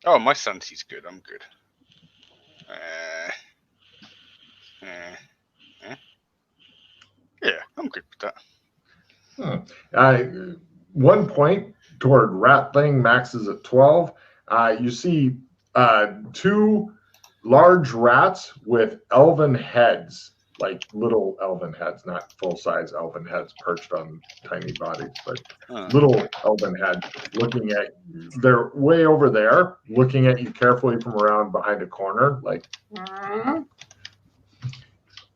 Oh, my sanity's good. I'm good. Uh, uh, yeah, I'm good with that. 1 point toward Rat Thing, max is at 12. You see 2 large rats with elven heads, like little elven heads, not full-size elven heads perched on tiny bodies, but little elven heads looking at you. They're way over there, looking at you carefully from around behind a corner, like.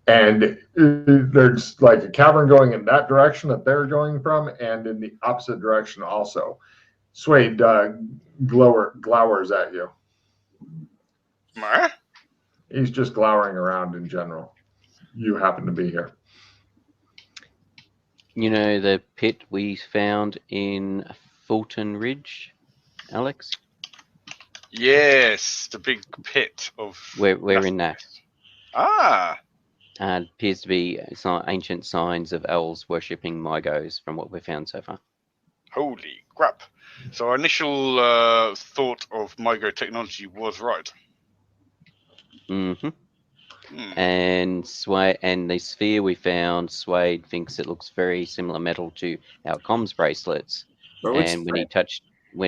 And there's like a cavern going in that direction that they're going from, and in the opposite direction also. Suede glowers at you. He's just glowering around in general. You happen to be here. You know the pit we found in Fulton Ridge, Alex? Yes, the big pit of. We're in that. Ah. Appears to be ancient signs of elves worshipping Mygos from what we've found so far. Holy crap. So our initial thought of Mygo technology was right. Mm-hmm. And the sphere we found, Suede thinks it looks very similar metal to our comms bracelets. And when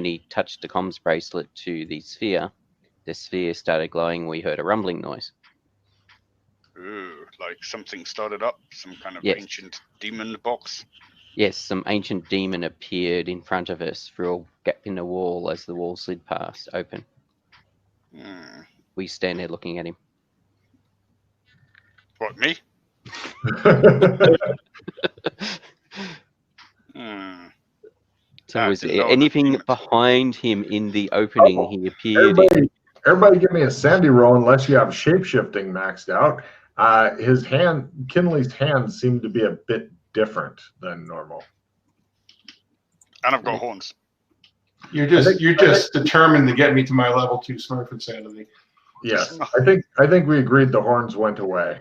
he touched the comms bracelet to the sphere started glowing. We heard a rumbling noise. Ooh, like something started up, some kind of ancient demon box. Yes, some ancient demon appeared in front of us through a gap in the wall as the wall slid past, open. We stand there looking at him. What, me? So was there anything behind him in the opening he appeared in? Everybody give me a sandy roll unless you have shape-shifting maxed out. Kinley's hands seem to be a bit different than normal. And I've got horns. You're just determined to get me to my level 2 Smurf sanity. Yes, I think we agreed the horns went away.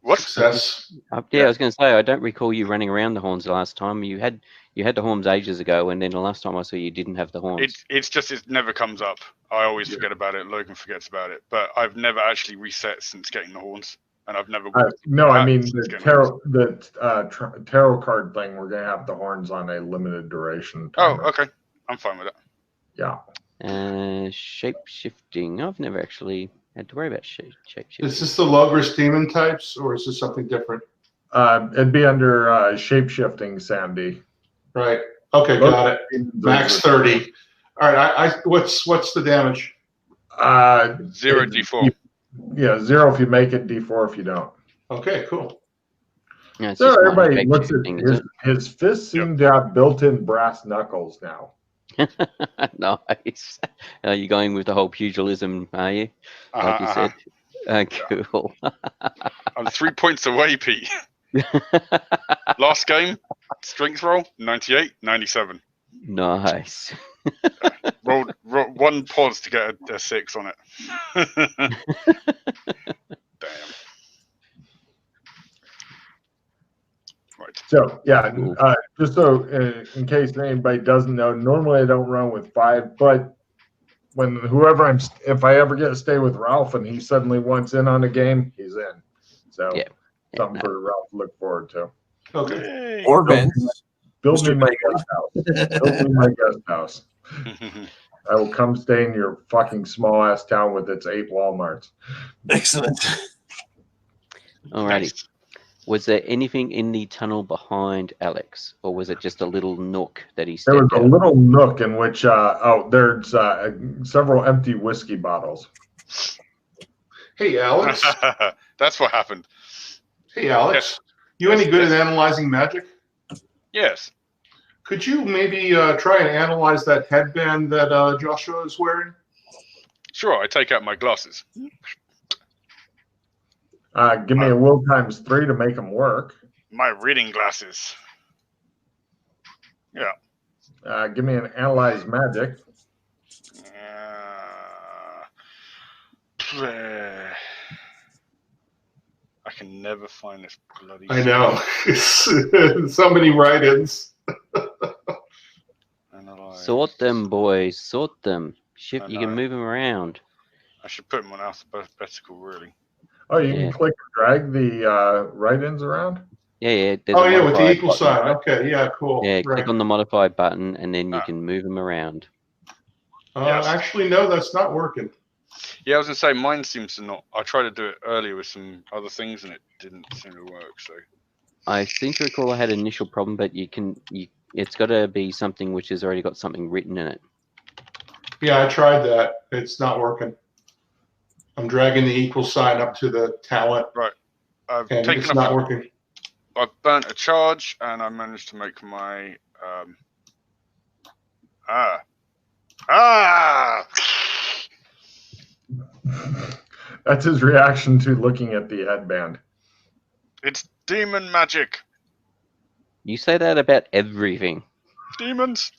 What? Success. Yeah, I was going to say I don't recall you running around the horns last time. You had the horns ages ago, and then the last time I saw you didn't have the horns. It's just it never comes up. I always forget about it. Logan forgets about it, but I've never actually reset since getting the horns, and I've never. No, I mean the tarot card thing. We're gonna have the horns on a limited duration. Oh, okay, I'm fine with it. Yeah. Shape shifting. I've never actually had to worry about shape shifting. Is this the Logris demon types, or is this something different? It'd be under shape shifting, Sandy. Right. Okay, got it. Max 30. All right. What's the damage? 0 D4. Yeah, 0 if you make it, D4 if you don't. Okay, cool. Yeah, so everybody looks at his fists seem to have built-in brass knuckles now. Nice. Are you going with the whole pugilism, are you? Like you said. Cool. I'm 3 points away, Pete. Last game, strength roll, 98, 97. Nice. Rolled 1 pause to get a 6 on it. Damn. Right. So, just so in case anybody doesn't know, normally I don't run with 5, but if I ever get to stay with Ralph and he suddenly wants in on a game, he's in. So, something for Ralph to look forward to. Okay. Or Ben. Build me my guest house. Build me my guest house. I will come stay in your fucking small ass town with its 8 Walmarts. Excellent. Alrighty. Nice. Was there anything in the tunnel behind Alex, or was it just a little nook that he There was stepped a little nook in which, there's several empty whiskey bottles. Hey, Alex. That's what happened. Hey, Alex. Yes. You any good at analyzing magic? Yes. Could you maybe try and analyze that headband that Joshua is wearing? Sure, I take out my glasses. Give me a will ×3 to make them work. My reading glasses. Yeah. Give me an analyze magic. I can never find this bloody. I know. So many write-ins. Sort them, boys. Sort them. Shift. You can move them around. I should put them on alphabetical, really. Oh, you can click and drag the write-ins around? Yeah. Oh, yeah, with the equal sign. Right? Okay, yeah, cool. Yeah, click on the modify button, and then you can move them around. Yes. Actually, no, that's not working. Yeah, I was going to say, mine seems to not. I tried to do it earlier with some other things, and it didn't seem to work, so... I seem to recall I had an initial problem, but it's got to be something which has already got something written in it. Yeah, I tried that. It's not working. I'm dragging the equal sign up to the talent. Right. It's not working. I've burnt a charge, and I managed to make my... That's his reaction to looking at the headband. It's demon magic. You say that about everything. Demons.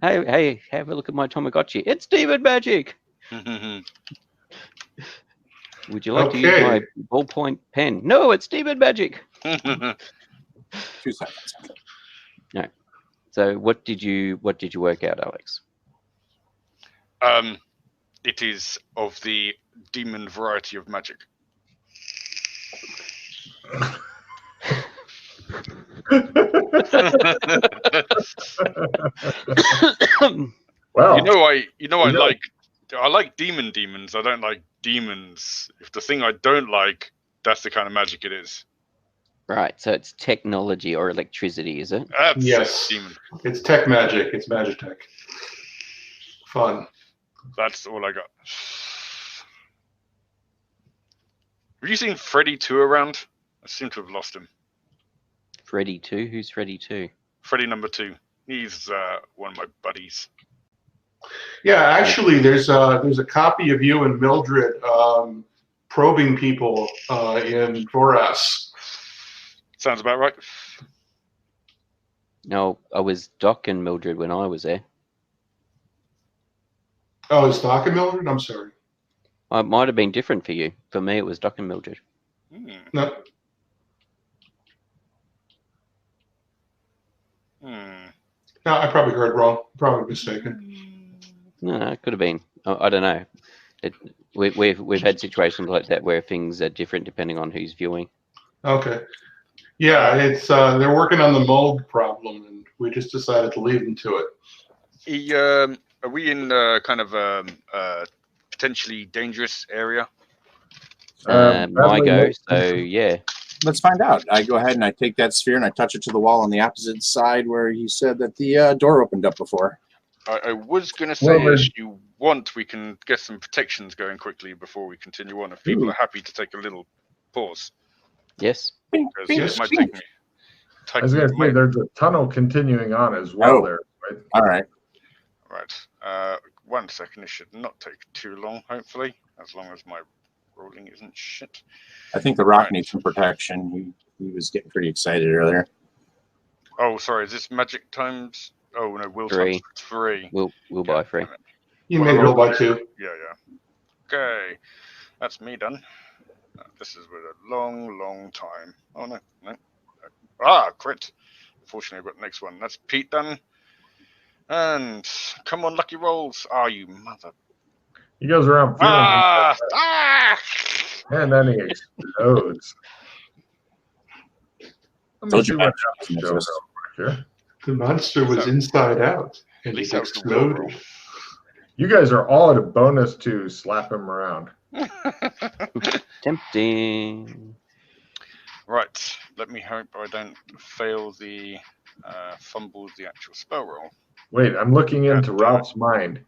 Hey, have a look at my Tamagotchi. It's demon magic. Would you like to use my ballpoint pen? No, it's demon magic. 2 seconds. No. So what did you work out, Alex? It is of the demon variety of magic. Well, I like demons. I don't like demons. If the thing I don't like, that's the kind of magic it is. Right, so it's technology or electricity, is it? Yes. Demon. It's tech magic. It's Magitech. Fun. That's all I got. Have you seen Freddy 2 around? I seem to have lost him. Freddy 2? Who's Freddy 2? Freddy number 2. He's one of my buddies. Yeah, actually, there's a copy of you and Mildred probing people in Voras. Sounds about right. No, I was Doc and Mildred when I was there. Oh, it's Doc and Mildred? I'm sorry. It might have been different for you. For me, it was Doc and Mildred. No. No, I probably heard wrong. Probably mistaken. No, it could have been. I don't know. We've had situations like that where things are different depending on who's viewing. Okay. Yeah, it's they're working on the mold problem, and we just decided to leave them to it. Are we in kind of a potentially dangerous area? My go, so yeah. Let's find out. I go ahead and I take that sphere and I touch it to the wall on the opposite side where you said that the door opened up before. I was going to say, if you want, we can get some protections going quickly before we continue on. If people are happy to take a little pause. Yes. It might take me. I was going to say, there's a tunnel continuing on as well there. Right? All right. Right. 1 second. It should not take too long, hopefully, as long as my rolling isn't shit. I think the rock needs some protection. He was getting pretty excited earlier. Oh, sorry. Is this magic times? Oh no, will 3. times 3. We'll buy 3. You may roll by 2. Yeah. Okay, that's me done. This is with a long time. Oh no. Crit. Unfortunately, I've got the next one. That's Pete done. And come on, lucky rolls. You mother. He goes around and then he explodes. Told you about the monster was inside out and it exploded. You guys are all at a bonus to slap him around. Tempting. Right. Let me hope I don't fail the fumble the actual spell roll. Wait, I'm looking into Ralph's mind.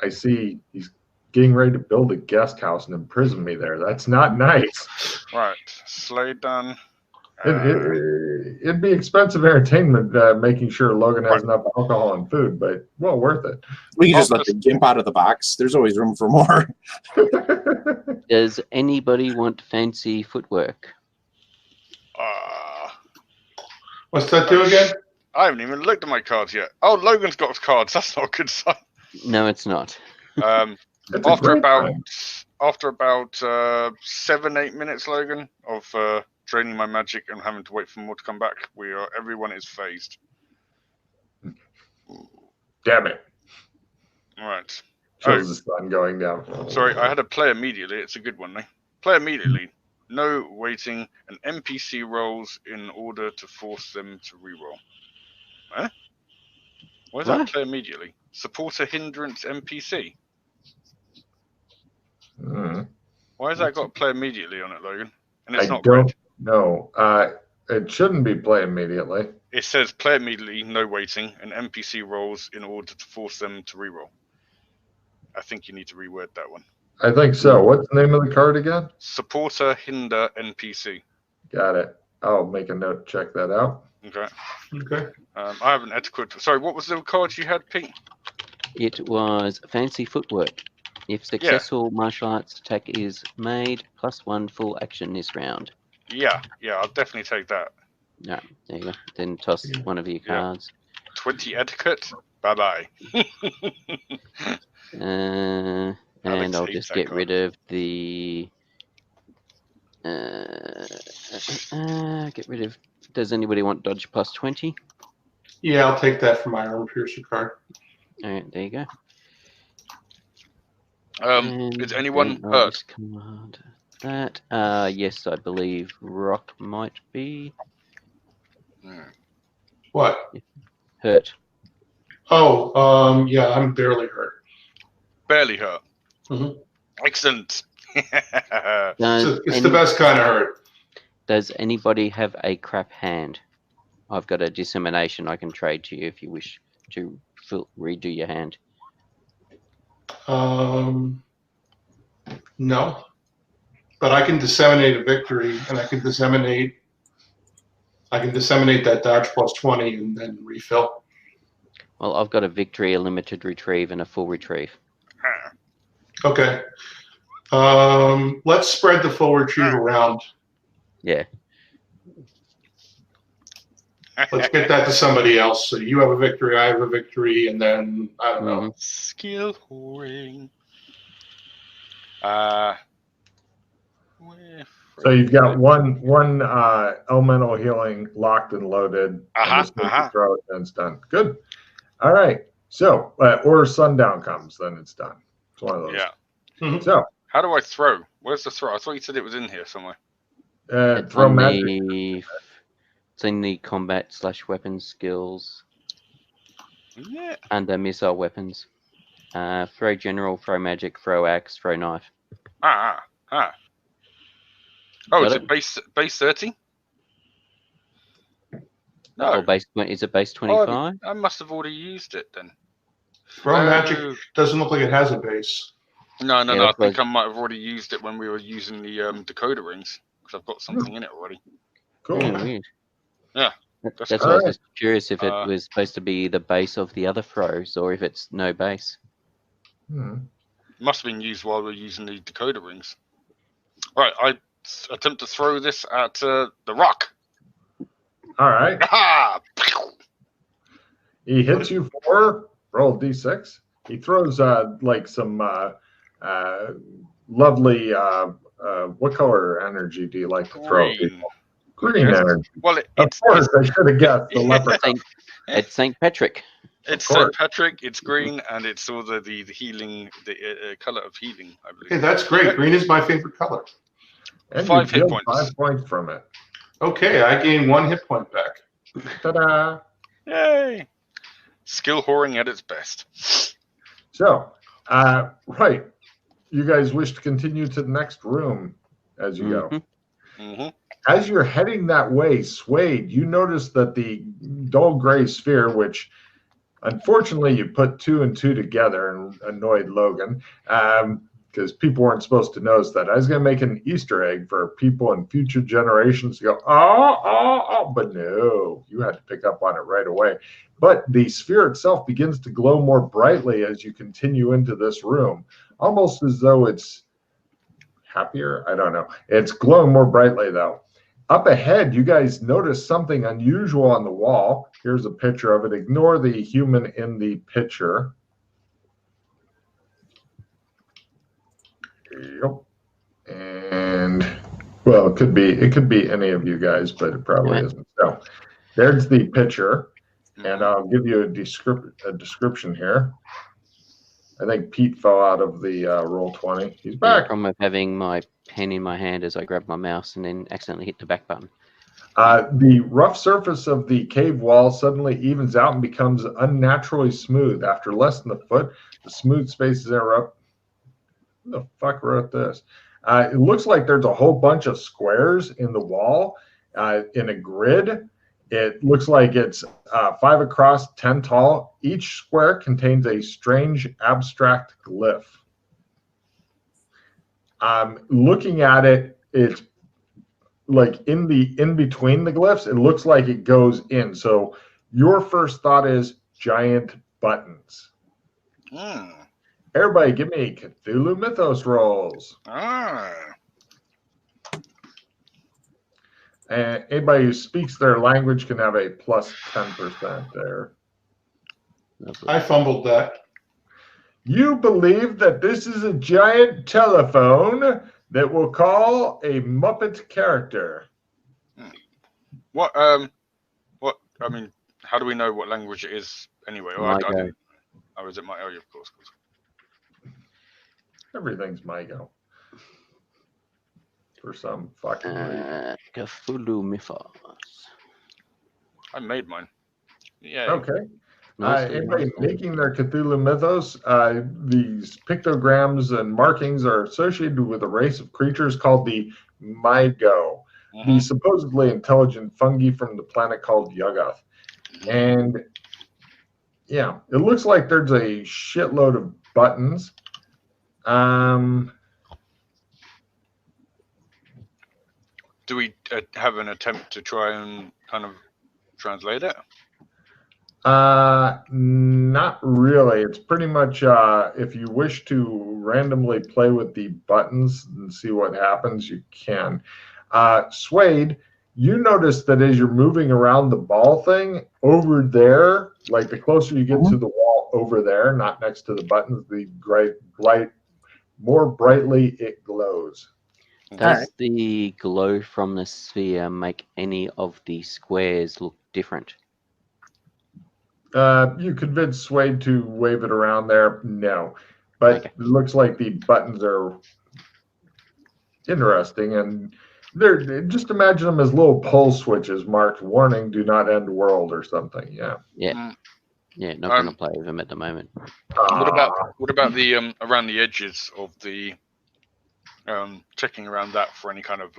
I see he's getting ready to build a guest house and imprison me there. That's not nice. Right. Slade done. It'd be expensive entertainment making sure Logan has enough alcohol and food, but well worth it. We can just let the gimp out of the box. There's always room for more. Does anybody want fancy footwork? What's that do again? I haven't even looked at my cards yet. Oh, Logan's got cards. That's not a good sign. No, it's not. After about 7-8 minutes, Logan, of draining my magic and having to wait for more to come back, everyone is phased. Damn it. All right. Shows the sun going down. Sorry, I had a play immediately. It's a good one, though. Play immediately. No waiting. An NPC rolls in order to force them to reroll. Huh? Why is that play immediately? Support a hindrance NPC. Why has that got play immediately on it, Logan? And it's not red. No. It shouldn't be play immediately. It says play immediately, no waiting, and NPC rolls in order to force them to reroll. I think you need to reword that one. I think so. What's the name of the card again? Supporter hinder NPC. Got it. I'll make a note to check that out. Okay. Okay. I have an etiquette. Sorry, what was the card you had, Pete? It was fancy footwork. If successful martial arts attack is made, +1 full action this round. Yeah, I'll definitely take that. No, there you go. Then toss one of your cards. 20 etiquette. Bye-bye. And I'll just get rid of the... get rid of... Does anybody want dodge +20? Yeah, I'll take that for my armor piercer card. All right, there you go. Is anyone hurt? Command that. Yes, I believe Rock might be. What? Hurt. Oh, yeah, I'm barely hurt. Barely hurt. Mm-hmm. Excellent. It's the best kind of hurt. Does anybody have a crap hand? I've got a dissemination I can trade to you if you wish to redo your hand. No. But I can disseminate a victory, and I can disseminate that dodge +20 and then refill. Well, I've got a victory, a limited retrieve, and a full retrieve. Okay. Let's spread the full retrieve around. Yeah. Let's get that to somebody else. So you have a victory, I have a victory, and then, I don't know. Skill whoring. So you've got one elemental healing locked and loaded. And throw it, and it's done. Good. All right. So, or sundown comes, then it's done. It's one of those. Yeah. Mm-hmm. So, how do I throw? Where's the throw? I thought you said it was in here somewhere. Throw magic. It's in the combat/weapon skills. Yeah. Under missile weapons. Throw general, throw magic, throw axe, throw knife. Oh, is it base 30? No. Or is it base 25? I must have already used it then. Throw magic doesn't look like it has a base. No. I think I might have already used it when we were using the decoder rings because I've got something in it already. Cool. Yeah, weird. Yeah. That's why I was just curious if it was supposed to be the base of the other throws or if it's no base. Must have been used while we were using the decoder rings. Right, I attempt to throw this at the rock. All right. Ah! He hits you for roll d6. He throws like some lovely what color energy do you like to throw? Green energy. Well, of course, I should have guessed the leopard. It's St. Patrick. It's St. Patrick. It's green, and it's all the healing, the color of healing, I believe. Hey, that's great. Green is my favorite color. And 5 you hit gain points. 5 points from it. Okay, I gain 1 hit point back. Ta-da! Yay! Skill whoring at its best. So, right. You guys wish to continue to the next room as you go. Mm-hmm. As you're heading that way, Suede, you notice that the dull gray sphere, which unfortunately you put 2 and 2 together and annoyed Logan, because people weren't supposed to notice that. I was going to make an Easter egg for people in future generations to go, oh, but no, you had to pick up on it right away. But the sphere itself begins to glow more brightly as you continue into this room, almost as though it's happier. I don't know. It's glowing more brightly, though. Up ahead, you guys notice something unusual on the wall. Here's a picture of it. Ignore the human in the picture. Yep. And well, it could be any of you guys, but it probably isn't. So there's the picture. And I'll give you a description here. I think Pete fell out of the Roll20. He's back. Problem with having my pen in my hand as I grab my mouse and then accidentally hit the back button. The rough surface of the cave wall suddenly evens out and becomes unnaturally smooth. After less than a foot, the smooth spaces interrupt. Who the fuck wrote this? It looks like there's a whole bunch of squares in the wall in a grid. It looks like it's 5 across, 10 tall. Each square contains a strange abstract glyph. Looking at it, it's like in between the glyphs, it looks like it goes in. So your first thought is giant buttons. Everybody give me Cthulhu Mythos rolls. And anybody who speaks their language can have a plus 10% there. I fumbled that. You believe that this is a giant telephone that will call a Muppet character. What? I mean, how do we know what language it is anyway? Oh, I didn't. Oh, is it my? Oh, yeah, of course. Everything's Mygo. For some fucking reason. Cthulhu Mythos. I made mine. Yeah. Okay. Anybody making their Cthulhu Mythos, these pictograms and markings are associated with a race of creatures called the Mygo, the supposedly intelligent fungi from the planet called Yuggoth. And yeah, it looks like there's a shitload of buttons. Do we have an attempt to try and kind of translate it? Not really. It's pretty much if you wish to randomly play with the buttons and see what happens, you can. Suede, you notice that as you're moving around the ball thing over there, like the closer you get to the wall over there, not next to the buttons, the more brightly it glows. Does the glow from the sphere make any of the squares look different? You convinced Suede to wave it around there. No. But it looks like the buttons are interesting. And they're just imagine them as little pull switches marked warning, do not end world or something. Yeah. Yeah. Yeah, not going to play with them at the moment. What about the around the edges of the checking around that for any kind of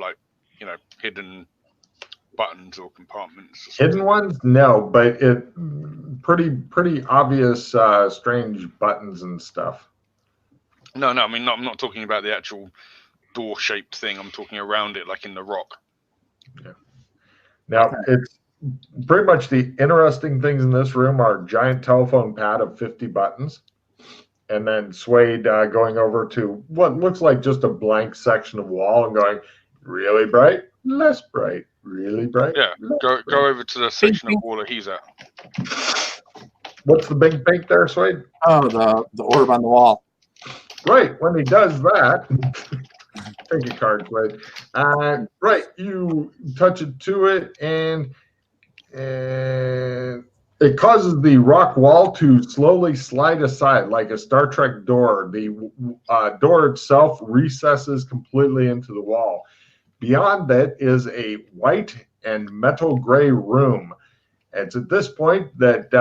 hidden buttons or compartments? Hidden ones? No, but it pretty obvious strange buttons and stuff. No, I mean I'm not talking about the actual door shaped thing. I'm talking around it, like in the rock. Yeah. Now it's pretty much the interesting things in this room are a giant telephone pad of 50 buttons. And then Suede going over to what looks like just a blank section of wall and going, really bright, less bright, really bright. Yeah, go over to the section of wall that he's at. What's the big pink there, Suede? Oh, the orb on the wall. Right, when he does that, take a card, Suede. Right, you touch it to it, and it causes the rock wall to slowly slide aside like a Star Trek door. The door itself recesses completely into the wall. Beyond that is a white and metal gray room. It's at this point that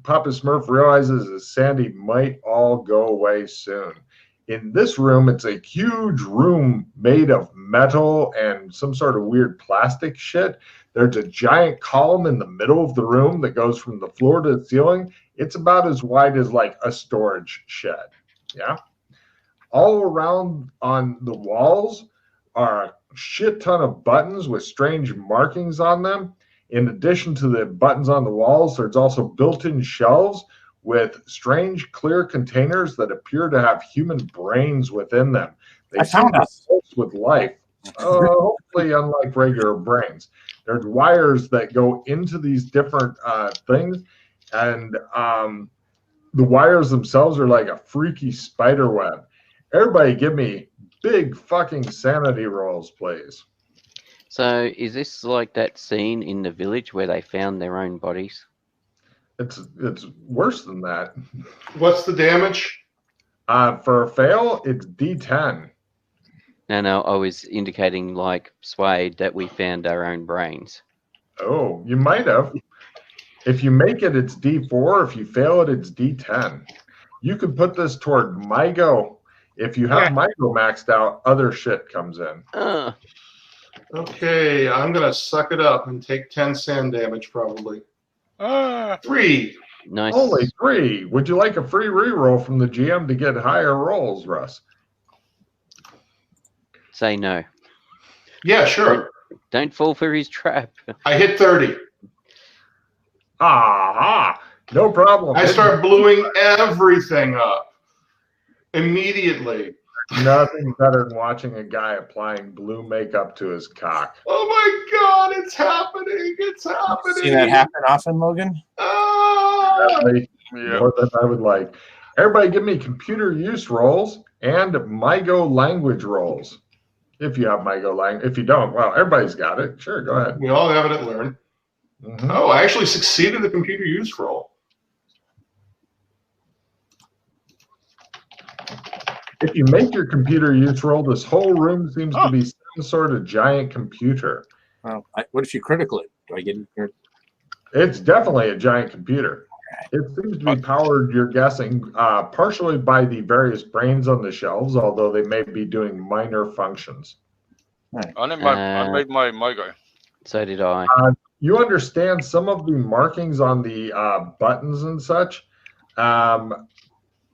Papa Smurf realizes that Sandy might all go away soon. In this room, it's a huge room made of metal and some sort of weird plastic shit. There's a giant column in the middle of the room that goes from the floor to the ceiling. It's about as wide as like a storage shed. Yeah. All around on the walls are a shit ton of buttons with strange markings on them. In addition to the buttons on the walls, there's also built-in shelves with strange clear containers that appear to have human brains within them. They seem to pulse with life, hopefully unlike regular brains. There's wires that go into these different things, and the wires themselves are like a freaky spider web. Everybody give me big fucking sanity rolls, please. So is this like that scene in the village where they found their own bodies? It's worse than that. What's the damage? For a fail, it's D10. No, I was indicating, like Swade, that we found our own brains. Oh, you might have. If you make it, it's D4. If you fail it, it's D10. You could put this toward MyGo. If you have MyGo maxed out, other shit comes in. Okay, I'm going to suck it up and take 10 sand damage probably. 3. Nice. Only 3. Would you like a free reroll from the GM to get higher rolls, Russ? Say no. Yeah, sure. Don't fall for his trap. I hit 30. Aha! No problem. I start bluing everything up immediately. Nothing better than watching a guy applying blue makeup to his cock. Oh my God, it's happening. It's happening. See that happen often, Logan? More than I would like. Everybody give me computer use rolls and MyGo language rolls. If you have MyGo language. If you don't, well, everybody's got it. Sure, go ahead. We all have it at Learn. Mm-hmm. Oh, I actually succeeded the computer use roll. If you make your computer use roll, this whole room seems to be some sort of giant computer. Well, what if you critical it? Do I get it? It's definitely a giant computer. It seems to be powered, you're guessing, partially by the various brains on the shelves, although they may be doing minor functions. I made my guy. So did I. You understand some of the markings on the buttons and such,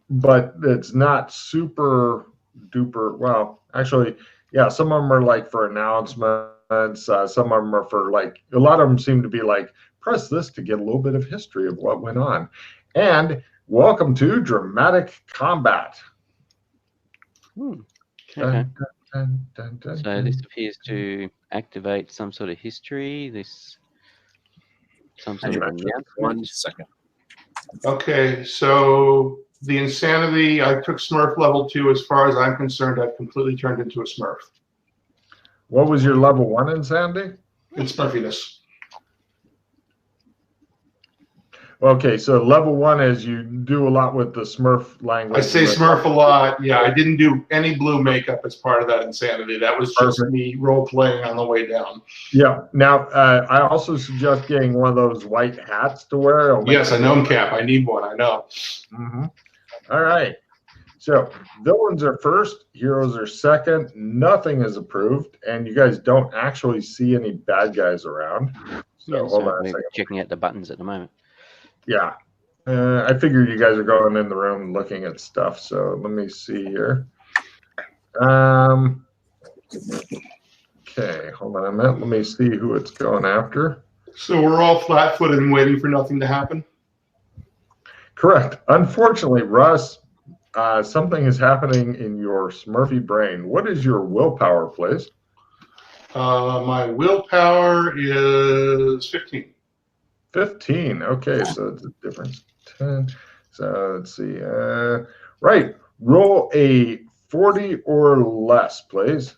but it's not super duper. Well, actually, yeah, some of them are like for announcements. Some of them are for like, a lot of them seem to be like, press this to get a little bit of history of what went on. And welcome to Dramatic Combat. Okay. Dun, dun, dun, dun, So this appears to activate some sort of history. Some sort of announcement. 1 second. Okay, so the insanity, I took Smurf level 2. As far as I'm concerned, I've completely turned into a Smurf. What was your level 1 insanity? In Smurfiness. Okay, so level 1 is you do a lot with the Smurf language. I say Smurf a lot. Yeah, I didn't do any blue makeup as part of that insanity. That was just me role-playing on the way down. Yeah. Now, I also suggest getting one of those white hats to wear. Yes, a gnome cap. I need one. I know. Mm-hmm. All right. So villains are first, heroes are second. Nothing is approved, and you guys don't actually see any bad guys around. So hold on a second. Checking out the buttons at the moment. Yeah. I figured you guys are going in the room looking at stuff. So let me see here. Okay, hold on a minute. Let me see who it's going after. So we're all flat-footed and waiting for nothing to happen? Correct. Unfortunately, Russ, something is happening in your Smurfy brain. What is your willpower, please? My willpower is 15. 15. Okay, so it's a difference. 10. So let's see. Right. Roll a 40 or less, please.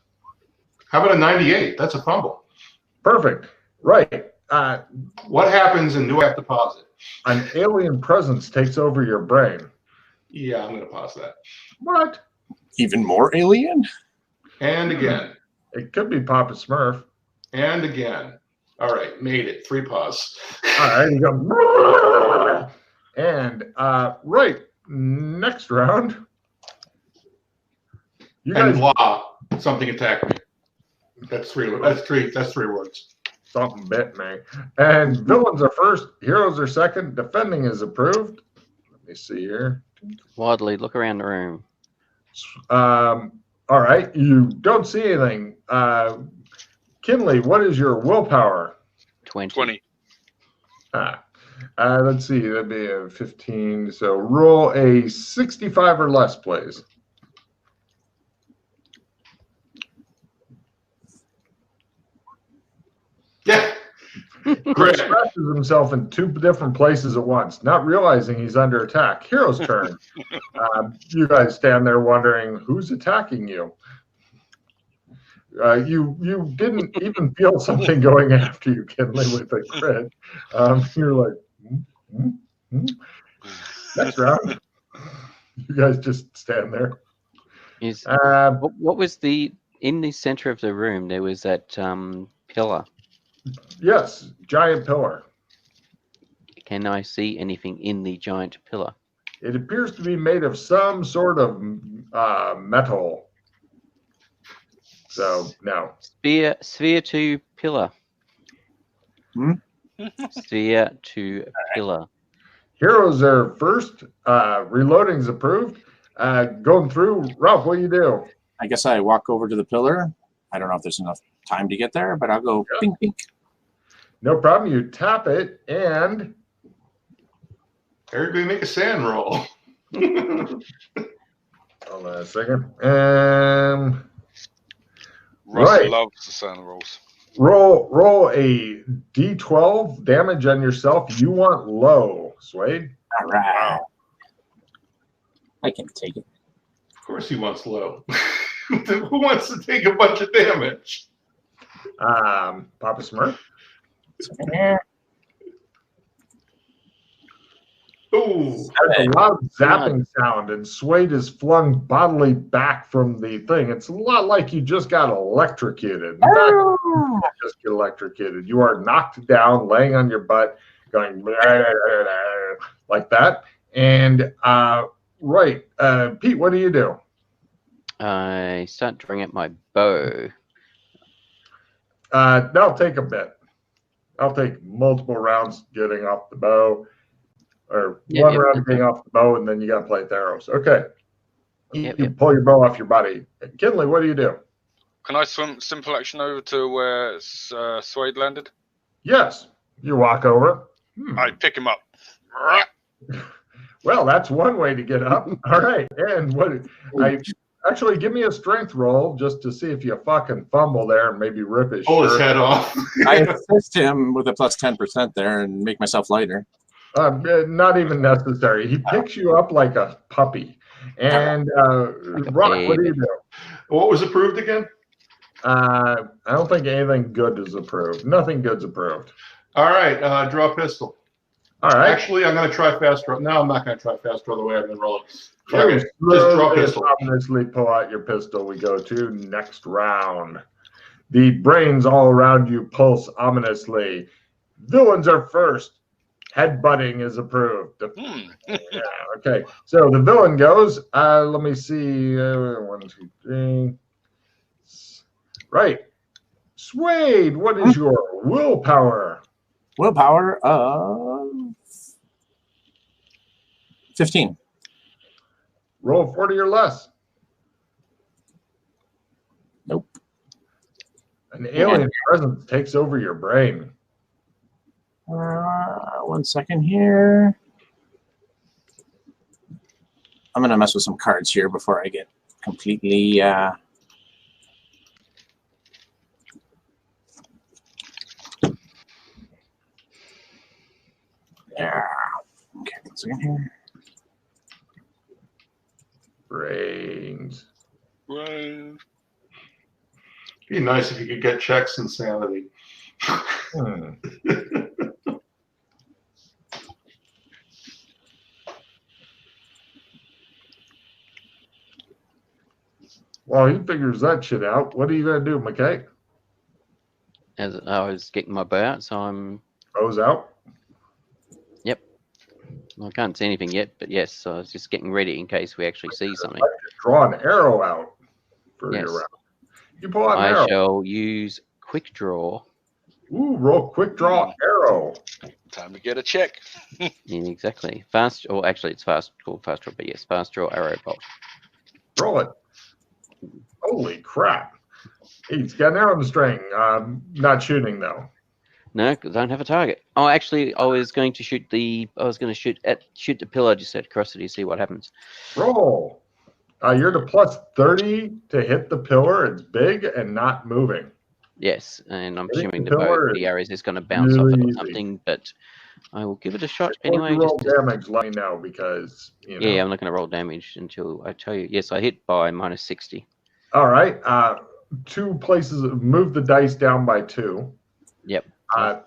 How about a 98? That's a fumble. Perfect. Right. What happens and do I have to pause it? An alien presence takes over your brain. Yeah, I'm going to pause that. What? Even more alien? And again. It could be Papa Smurf. And again. All right, made it. 3 pause. All right, you go. And right, next round. You and guys, blah, something attacked me. That's three words. Something bit me. And villains are first, heroes are second, defending is approved. Let me see here. Wadley, look around the room. All right, you don't see anything. Kinley, what is your willpower? 20. Let's see, that'd be a 15. So roll a 65 or less, please. Yeah. He scratches himself in 2 different places at once, not realizing he's under attack. Hero's turn. You guys stand there wondering who's attacking you. You didn't even feel something going after you, Kinley, with a crit. You're like, Next round. You guys just stand there. Is what was in the center of the room? There was that pillar. Yes, giant pillar. Can I see anything in the giant pillar? It appears to be made of some sort of metal. So no. Sphere to pillar. Sphere to pillar. Heroes are first. Reloading's approved. Going through. Ralph, what do you do? I guess I walk over to the pillar. I don't know if there's enough time to get there, but I'll go pink, pink. No problem. You tap it and. Everybody make a sand roll. Hold on a second. Russ Right. loves the sound rolls. Roll a d12 damage on yourself. You want low, Suede. All right. I can take it. Of course he wants low. Who wants to take a bunch of damage? Papa Smurf. Ooh. There's a loud zapping sound, and Suede is flung bodily back from the thing. It's a lot like you just got electrocuted. In fact, you just get electrocuted. You are knocked down, laying on your butt, going like that. And Pete, what do you do? I start drawing out my bow. That'll take a bit. I'll take multiple rounds getting off the bow. Or one round getting off the bow, and then you got to play with arrows. Okay. You pull your bow off your body. Kinley, what do you do? Can I swim simple action over to where Suede landed? Yes. You walk over. I pick him up. Well, that's one way to get up. All right. And actually give me a strength roll just to see if you fucking fumble there and maybe rip his Pull shirt. his head off. I assist him with a plus 10% there and make myself lighter. Not even necessary. He picks you up like a puppy. And Rock, what do you do? What was approved again? I don't think anything good is approved. Nothing good's approved. All right, draw a pistol. All right. Actually, I'm going to try fast draw. No, I'm not going to try fast draw the way I've been rolling. Okay, just draw a pistol. Ominously pull out your pistol. We go to next round. The brains all around you pulse ominously. Villains are first. Headbutting is approved. Yeah, okay. So the villain goes. Let me see. 1, 2, 3. Right. Suede, what is your willpower? Willpower of 15. Roll 40 or less. Nope. An alien presence takes over your brain. 1 second here. I'm going to mess with some cards here before I get completely... Yeah. Okay, 1 second here. Brains. Be nice if you could get checks insanity. Well, he figures that shit out. What are you going to do, Mackay? As I was getting my bow out, so I'm... Bow's out? Yep. I can't see anything yet, but yes, so I was just getting ready in case we actually see something. Draw an arrow out for your round. You pull out an arrow. I shall use quick draw. Ooh, roll quick draw arrow. Time to get a check. Yeah, exactly. Fast, or actually it's called fast draw, but yes, fast draw arrow bolt. Roll it. Holy crap. He's got an arrow in the string. Not shooting though. No, because I don't have a target. Oh, actually, I was going to shoot the pillar just across it to see what happens. Roll. You're to plus 30 to hit the pillar. It's big and not moving. Yes, and I'm assuming the the arrow is going to bounce off it or something, but I will give it a shot anyway. Roll damage, let me know, because you know. Yeah, I'm not going to roll damage until I tell you. Yes, I hit by minus 60. All right. 2 places. Move the dice down by 2. Yep.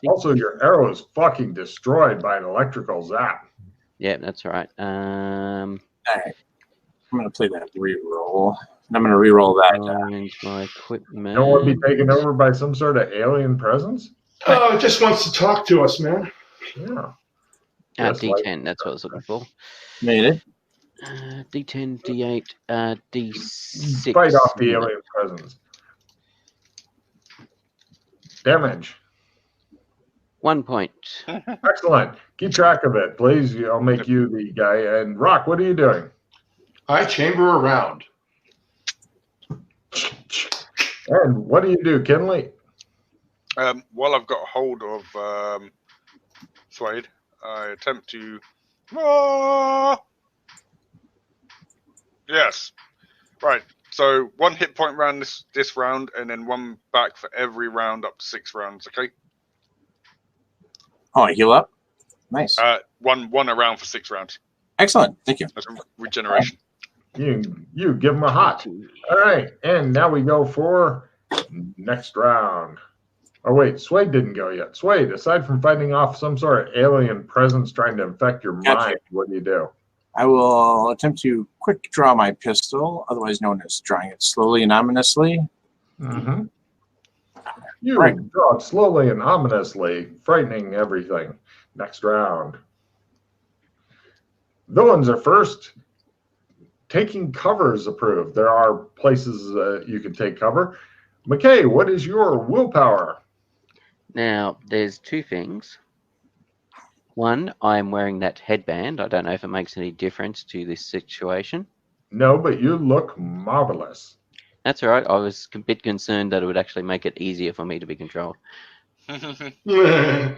Also, your arrow is fucking destroyed by an electrical zap. Yeah, that's all right. All right. I'm going to play that reroll. And I'm going to reroll that. Find my equipment. Don't want to be taken over by some sort of alien presence? Oh, it just wants to talk to us, man. Yeah. Yes, D10, that's what I was looking for. Made it. D10, D8, D6. Fight off the alien presence. Damage. 1 point. Excellent. Keep track of it, please. I'll make you the guy. And Rock, what are you doing? I chamber around. And what do you do, Kinley? While I've got hold of Suede, I attempt to. Ah! Yes. Right. So 1 hit point round this round, and then 1 back for every round up to 6 rounds. Okay. Oh, I heal up. Nice. One around for 6 rounds. Excellent. Thank you. That's regeneration. You give him a hot. All right, and now we go for next round. Oh wait, Suede didn't go yet. Suede, aside from fighting off some sort of alien presence trying to infect your mind, what do you do? I will attempt to quick draw my pistol, otherwise known as drawing it slowly and ominously. Mm-hmm. You draw it slowly and ominously, frightening everything. Next round. Villains are first. Taking cover is approved. There are places you can take cover. Mackay, what is your willpower? Now, there's 2 things. 1, I'm wearing that headband. I don't know if it makes any difference to this situation. No, but you look marvelous. That's all right. I was a bit concerned that it would actually make it easier for me to be controlled. Yeah,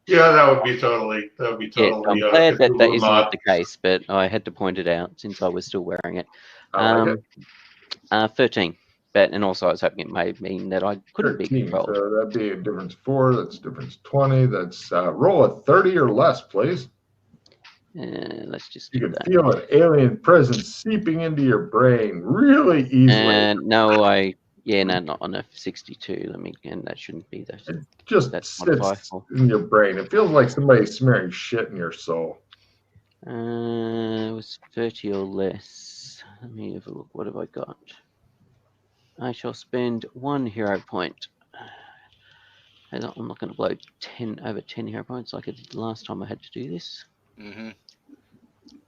that would be totally. Yeah, I'm glad that is not the case, but I had to point it out since I was still wearing it. I like it. 13. And also I was hoping it may mean that I couldn't 13, be controlled. so that'd be a difference 4. That's difference 20. That's roll a 30 or less, please. Let's just You do can that. feel an alien presence seeping into your brain really easily. No, not on a 62. And that shouldn't be that. It just that's sits in your brain. It feels like somebody's smearing shit in your soul. It was 30 or less. Let me have a look. What have I got? I shall spend 1 hero point. I'm not going to blow over 10 hero points like I did last time I had to do this. Mm-hmm.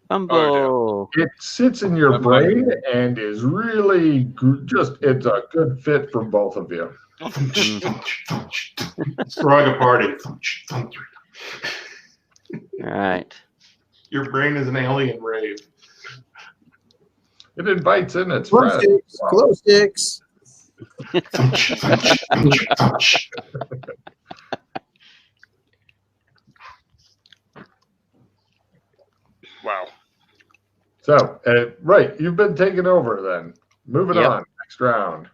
Bumble! It sits in your brain and is really it's a good fit for both of you. Throwing a party. All right. Your brain is an alien rave. It invites in its Glow friends. sticks. Wow. Glow sticks. Wow. So, right, you've been taken over then. Moving on, next round.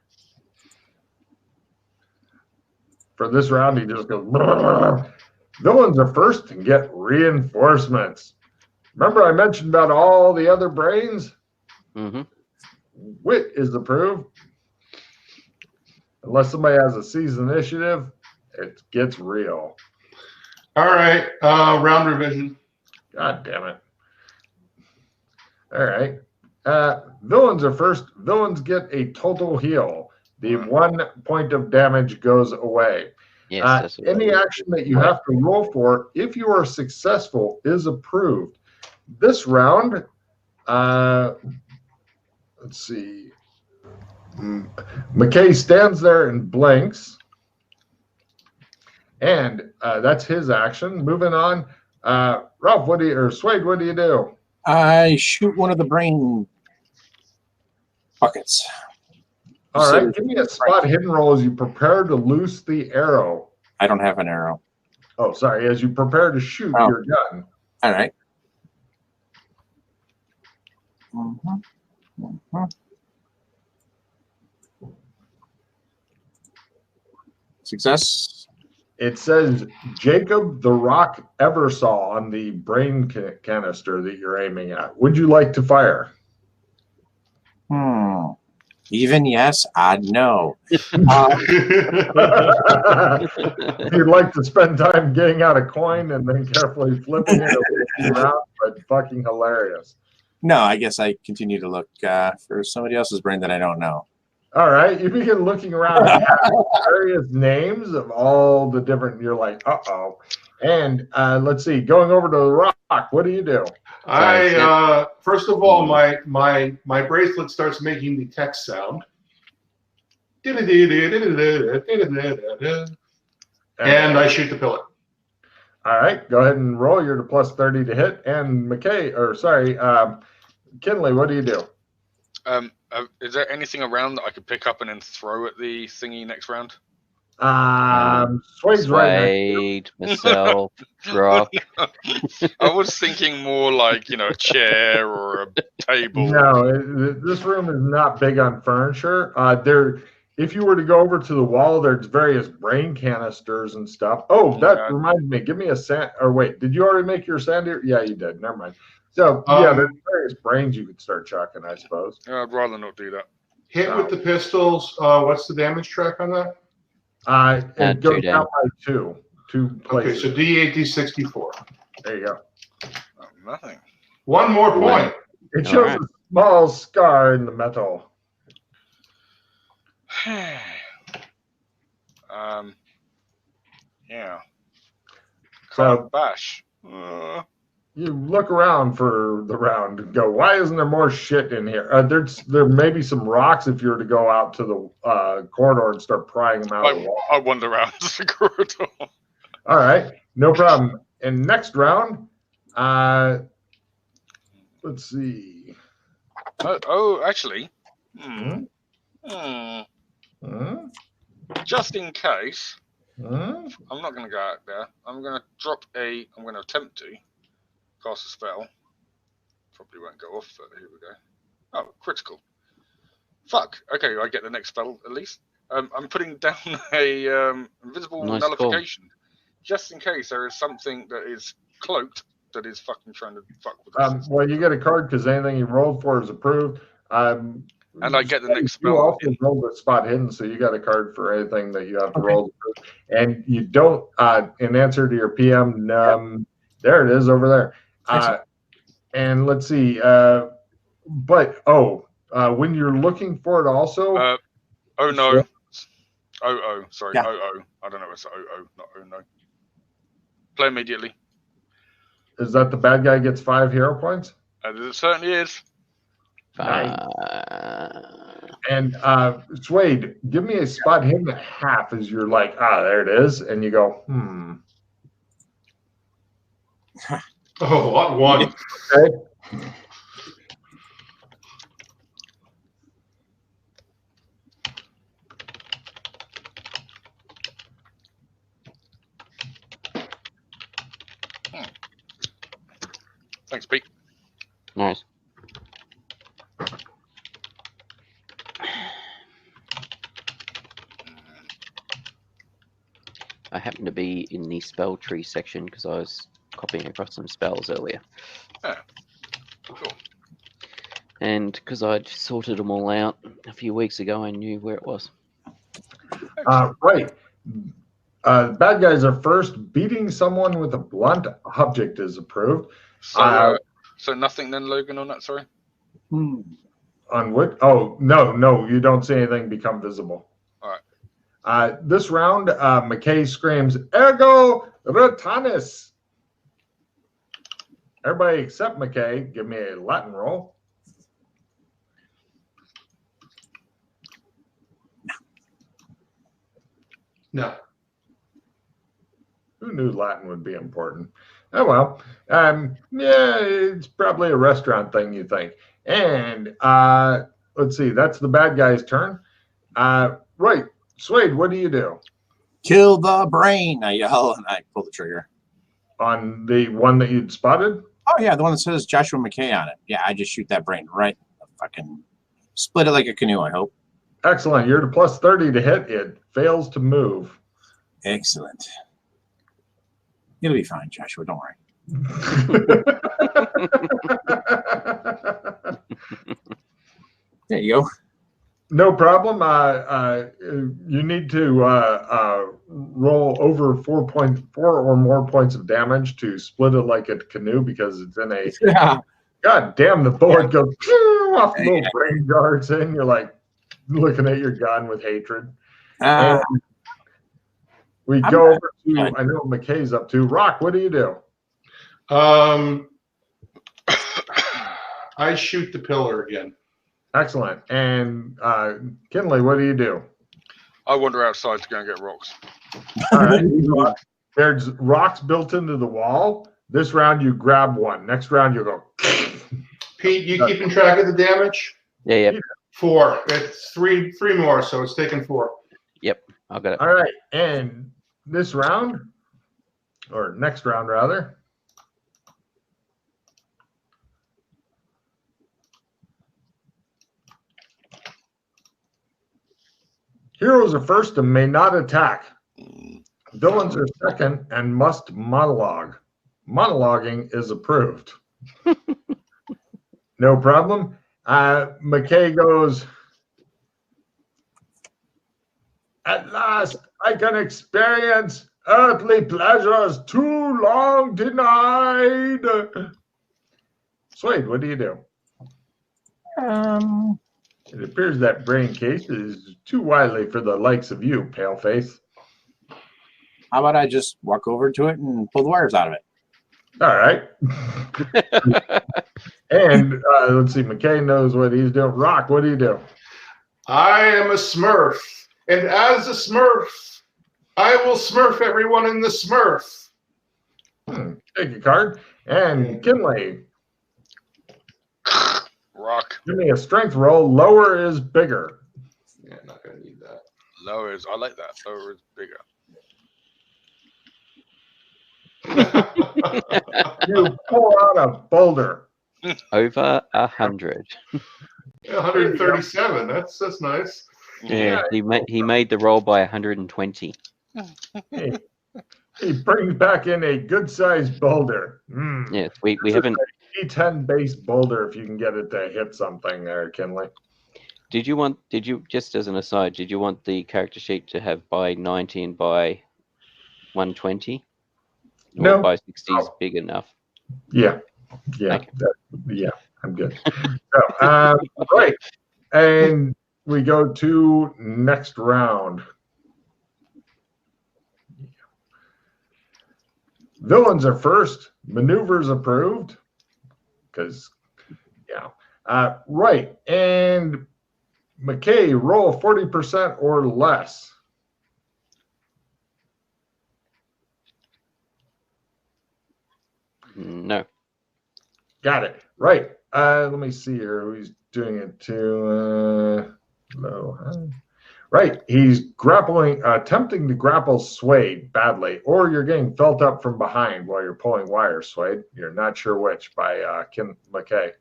For this round, he just goes, brrr. Villains are first and get reinforcements. Remember I mentioned about all the other brains? Mm-hmm. Wit is approved. Unless somebody has a seasoned initiative, it gets real. All right, round revision. God damn it. All right. Villains are first. Villains get a total heal. The 1 point of damage goes away. Yes, any action that you have to roll for, if you are successful, is approved. This round, let's see. Mackay stands there and blinks. And that's his action. Moving on. Ralph, Suede, what do you do? I shoot one of the brain buckets. All right, give me a spot hidden roll as you prepare to loose the arrow. I don't have an arrow. Oh, sorry. As you prepare to shoot your gun. All right. Mm-hmm. Success. It says Jacob the Rock Eversaw on the brain canister that you're aiming at. Would you like to fire? Even yes, odd no. If you'd like to spend time getting out a coin and then carefully flipping it around, but fucking hilarious. No, I guess I continue to look for somebody else's brain that I don't know. All right, you begin looking around and have various names of all the different. You're like, uh-oh. And let's see, going over to the rock, what do you do? First of all, my bracelet starts making the text sound. And I shoot the pillar. All right, go ahead and roll. You're to plus 30 to hit. And Kinley, what do you do? Is there anything around that I could pick up and then throw at the thingy next round? Swade's right Swade, myself, Rock. I was thinking more like, a chair or a table. No, this room is not big on furniture. If you were to go over to the wall, there's various brain canisters and stuff. Oh, that reminds me. Give me a sand. Or wait, did you already make your sand here? Yeah, you did. Never mind. So there's various brains you could start chucking, I suppose. I'd rather not do that. Hit with the pistols. What's the damage track on that? It goes down by two places. Okay, so D8, D64. There you go. Oh, nothing. One more point. It shows a small scar in the metal. Yeah. So bash. You look around for the round and go, why isn't there more shit in here? There may be some rocks if you were to go out to the corridor and start prying them out of the wall. I wander around the corridor. All right, no problem. And next round, let's see. Actually. Just in case, I'm not going to go out there. I'm going to attempt to cast a spell. Probably won't go off, but here we go. Oh, critical. Fuck. Okay, I get the next spell at least. I'm putting down a invisible nullification, just in case there is something that is cloaked that is fucking trying to fuck with us. Well, you get a card because anything you rolled for is approved. And I get the next spell. You also rolled a spot hidden, so you got a card for anything that you have to roll. And you don't, in answer to your PM, there it is over there. And let's see. When you're looking for it also. No. Sorry. Yeah. I don't know. It's not no. Play immediately. Is that the bad guy gets 5 hero points? It certainly is. Nice. And Swade, give me a spot hidden at half as you're like, there it is. And you go, Oh, what one? Okay. Thanks, Pete. Nice. I happen to be in the spell tree section because I was copying across some spells earlier. Yeah. Cool. And because I'd sorted them all out a few weeks ago, I knew where it was. Right. Bad guys are first. Beating someone with a blunt object is approved. So nothing then, Logan, on that, sorry? On what? Oh, no, you don't see anything become visible. All right. This round, Mackay screams, "Ergo Retanis!" Everybody except Mackay, give me a Latin roll. No. Who knew Latin would be important? Oh, well. It's probably a restaurant thing, you think. And let's see, that's the bad guy's turn. Right. Swade, what do you do? Kill the brain, I yell, and I pull the trigger. On the one that you'd spotted? Oh, yeah, the one that says Joshua Mackay on it. Yeah, I just shoot that brain right. Fucking split it like a canoe, I hope. Excellent. You're to plus 30 to hit. It fails to move. Excellent. It'll be fine, Joshua. Don't worry. There you go. No problem. You need to roll over 4 or more points of damage to split it like a canoe because it's in a. Yeah. God damn! The bullet goes off the little brain darts in. You're like looking at your gun with hatred. And we go over to. I know McKay's up to. Rock, what do you do? I shoot the pillar again. Excellent. And Kinley, what do you do? I wander outside to go and get rocks. All right. There's rocks built into the wall. This round you grab one. Next round you go. Pete, you keeping track of the damage? Yeah. 4. It's three more, so it's taken 4. Yep. I've got it. All right. And this round, or next round rather. Heroes are first and may not attack. Villains are second and must monologue. Monologuing is approved. No problem. Mackay goes, at last I can experience earthly pleasures too long denied. Swade, what do you do? It appears that brain case is too widely for the likes of you, Paleface. How about I just walk over to it and pull the wires out of it? All right. And let's see, Mackay knows what he's doing. Rock, what do you do? I am a Smurf, and as a Smurf, I will Smurf everyone in the Smurf. Take a card. And Kinley. Rock. Give me a strength roll. Lower is bigger. Yeah, not going to need that. Lower is, I like that. Lower is bigger. You pull out a boulder. Over 100. 137. That's nice. Yeah, he made the roll by 120. He brings back in a good-sized boulder. Yeah, we haven't. D10 base boulder, if you can get it to hit something there, Kinley. Did you just as an aside, did you want the character sheet to have by 90 and by 120? Or No. by 60 is big enough. Yeah. Okay. Yeah, I'm good. So, right. And we go to next round. Villains are first. Maneuvers approved. Because, yeah. Right. And Mackay, roll 40% or less. No. Got it. Right. Let me see here. Who's doing it to low, high. Right. He's attempting to grapple Swade badly, or you're getting felt up from behind while you're pulling wires, Swade. You're not sure which by Kim Mackay.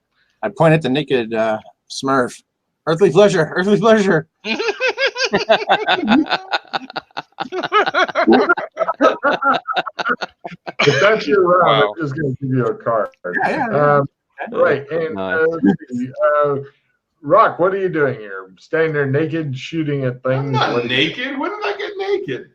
I point at the naked Smurf. Earthly pleasure. Earthly pleasure. If that's your round, Wow. I'm just going to give you a card. Yeah. Right. And Nice. Rock, what are you doing here? Standing there naked, shooting at things? I'm not naked. When did I get naked?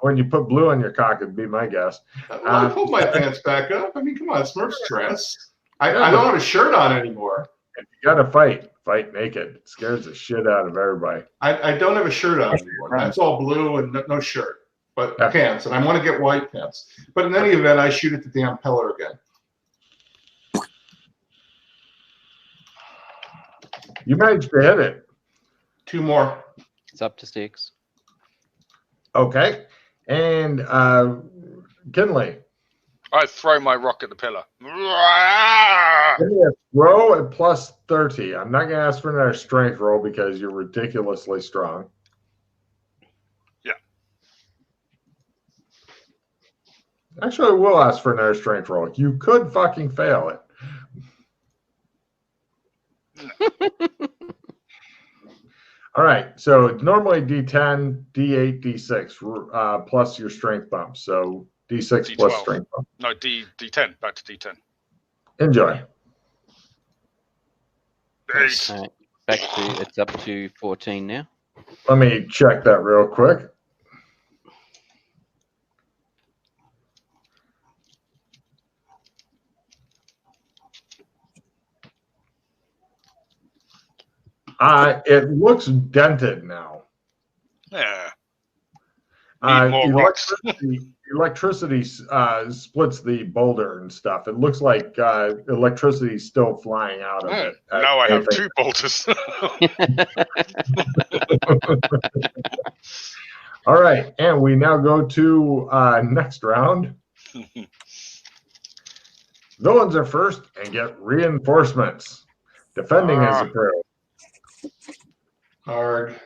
When you put blue on your cock, it'd be my guess. I pulled my pants back up. I mean, come on, Smurf's dress. I don't have a shirt on anymore. If you got to fight naked. It scares the shit out of everybody. I don't have a shirt on anymore. That's all blue and no shirt, but Yeah. pants. And I want to get white pants. But in any event, I shoot at the damn pillar again. You managed to hit it. 2 more. It's up to 6. Okay. And Kinley, I throw my rock at the pillar. give me a throw at plus 30. I'm not going to ask for another strength roll because you're ridiculously strong. Yeah. Actually, I will ask for another strength roll. You could fucking fail it. All right, so it's normally D10, D8, D6 plus your strength bump. So D6 plus D12. strength bump. No, D10. Back to D10. Enjoy. 8. All right. back to, it's up to 14 now. Let me check that real quick. It looks dented now. Yeah. Need more rocks. Electricity splits the boulder and stuff. It looks like electricity is still flying out of it. Now I have 2 bolters. All right, and we now go to next round. Villains are first and get reinforcements. Defending is approved. Hard.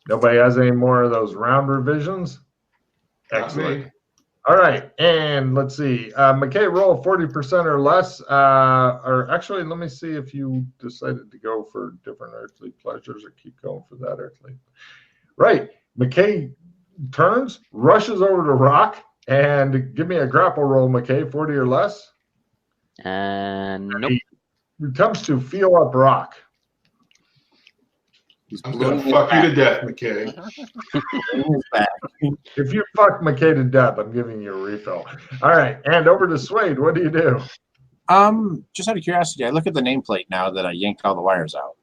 Nobody has any more of those round revisions? Excellent. All right, and let's see. Mackay, roll 40% or less. Or actually, let me see if you decided to go for different earthly pleasures or keep going for that earthly. Right. Mackay turns, rushes over to Rock, and give me a grapple roll, Mackay, 40 or less. Nope. He attempts to feel up Rock. I'm going to fuck you to death, Mackay. If you fuck Mackay to death, I'm giving you a refill. All right, and over to Suede. What do you do? Just out of curiosity, I look at the nameplate now that I yanked all the wires out.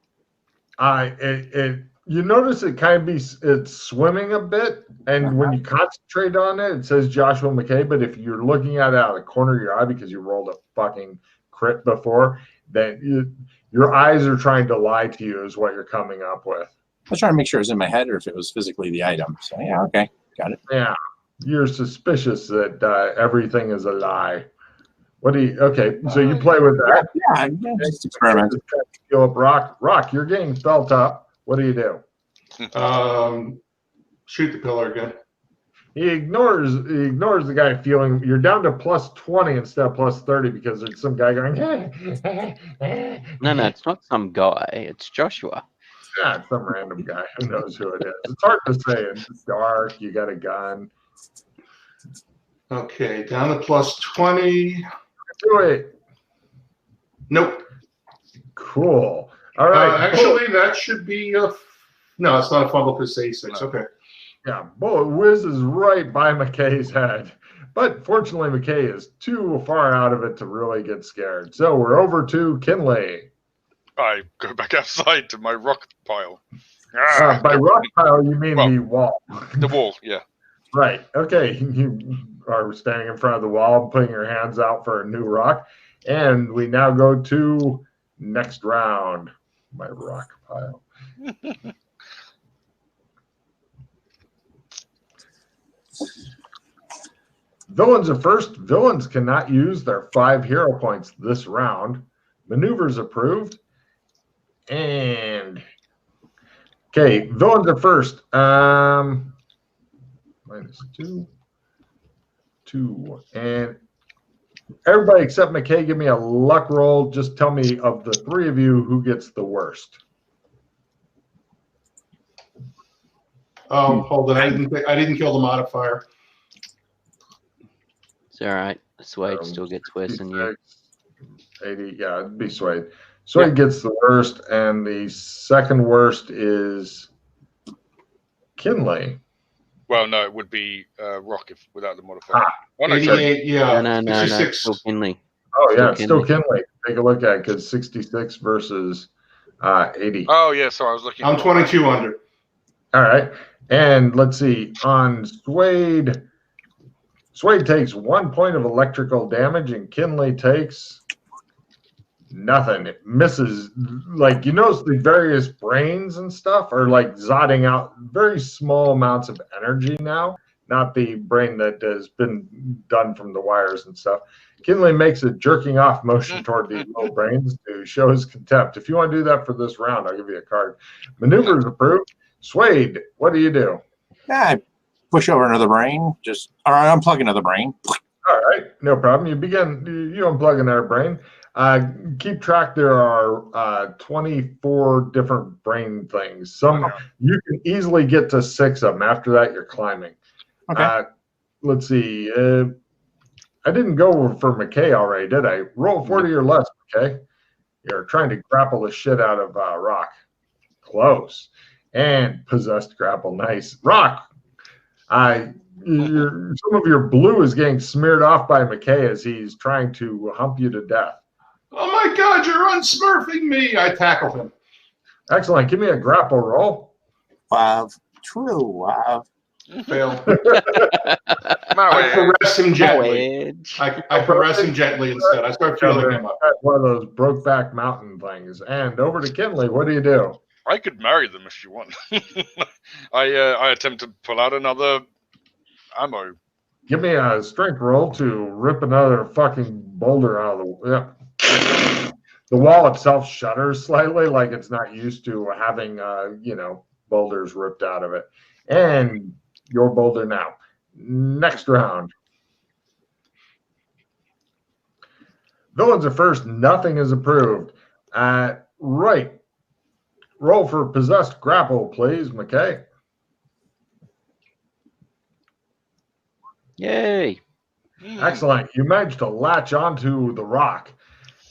You notice it kind of it's swimming a bit, and when you concentrate on it, it says Joshua Mackay. But if you're looking at it out of the corner of your eye because you rolled a fucking crit before, then your eyes are trying to lie to you is what you're coming up with. I was trying to make sure it was in my head or if it was physically the item. So yeah, okay, got it. Yeah, you're suspicious that everything is a lie. What do you? Okay, so you play with that. Yeah, just experiment. Feel up Rock. Rock, you're getting felt up. What do you do? Shoot the pillar again. He ignores the guy feeling. You're down to plus 20 instead of plus 30 because there's some guy going. No, it's not some guy. It's Joshua. Yeah, it's some random guy. Who knows who it is? It's hard to say. It's dark. You got a gun. Okay, down to plus 20. Do it. Nope. Cool. All right. Actually, that should be a. No, it's not a fumble because it's A6. Okay. Yeah, bullet whizzes right by Mackay's head. But fortunately, Mackay is too far out of it to really get scared. So we're over to Kinley. I go back outside to my rock pile. By rock pile, you mean the wall. The wall, yeah. Right. Okay. You are standing in front of the wall, putting your hands out for a new rock. And we now go to next round. My rock pile. Villains are first. Villains cannot use their 5 hero points this round. Maneuvers approved. And okay, villains are first. -2, 2, and everybody except Mackay, give me a luck roll. Just tell me of the 3 of you who gets the worst. Oh, hold on. I didn't kill the modifier. It's all right. Suede still gets worse than you. 80, yeah, it'd be Suede. Suede gets the worst, and the second worst is Kinley. Well, no, it would be Rock without the modifier. Oh, no, 88, yeah. No, still Kinley. Oh, yeah, still Kinley. Take a look at it, because 66 versus 80. Oh, yeah, so I was looking. I'm 22 under. All right. And let's see. On Suede takes 1 point of electrical damage, and Kinley takes nothing. It misses. Like, you notice the various brains and stuff are like zotting out very small amounts of energy now, not the brain that has been done from the wires and stuff. Kinley makes a jerking off motion toward these little brains to show his contempt. If you want to do that for this round, I'll give you a card. Maneuvers approved. Suede, what do you do? I push over another brain. Or unplug another brain. All right, no problem. You unplug another brain. Keep track. There are 24 different brain things. You can easily get to 6 of them. After that, you're climbing. Okay. Let's see. I didn't go for Mackay already, did I? Roll 40 or less, okay? You're trying to grapple the shit out of Rock. Close. And possessed grapple. Nice. Rock. Some of your blue is getting smeared off by Mackay as he's trying to hump you to death. Oh my God, you're unsmurfing me! I tackle him. Excellent. Give me a grapple roll. 5. True. Fail. I caress him gently. I caress him gently instead. I start feeling him up. One of those Brokeback Mountain things. And over to Kinley. What do you do? I could marry them if you want. I attempt to pull out another ammo. Give me a strength roll to rip another fucking boulder out of the... Yeah. The wall itself shudders slightly, like it's not used to having, boulders ripped out of it. And your boulder now. Next round. Villains are first. Nothing is approved. Right. Roll for possessed grapple, please, Mackay. Yay. Excellent. You managed to latch onto the rock.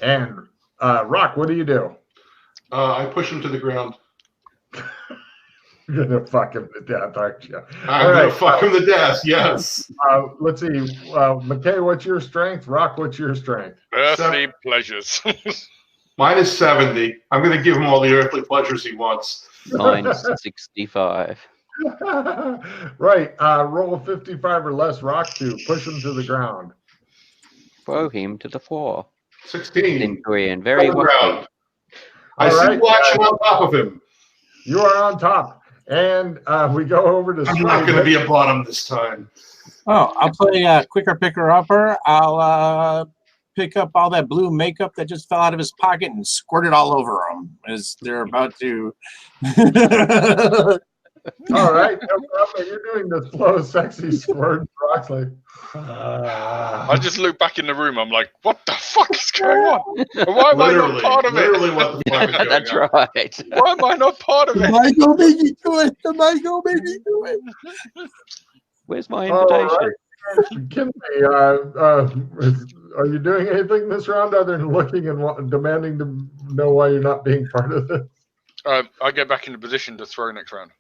And Rock, what do you do? I push him to the ground. You're gonna fuck him to death, aren't you? I'm gonna fuck him to death. Yes. Let's see. Mackay, what's your strength? Rock, what's your strength? Earthly pleasures. Mine is 70. I'm gonna give him all the earthly pleasures he wants. Mine's 65. Right. Roll a 55 or less, Rock, to push him to the ground. Throw him to the floor. 16. In Korean, very well. I see watching on top of him. You are on top. And we go over to I'm not going to be a bottom this time. Oh, I'll play quicker picker upper. I'll pick up all that blue makeup that just fell out of his pocket and squirt it all over him as they're about to. All right, no problem. You're doing the slow, sexy squirt. Rock's like, I just look back in the room. I'm like, what the fuck is going on? Why am I not part of it? Literally, what the fuck is going That's on? right. Why am I not part of it? Michael, make me do it. Michael, make me do it. Where's my invitation? Right. Kinley, are you doing anything this round other than looking and demanding to know why you're not being part of this? I get back in the position to throw next round.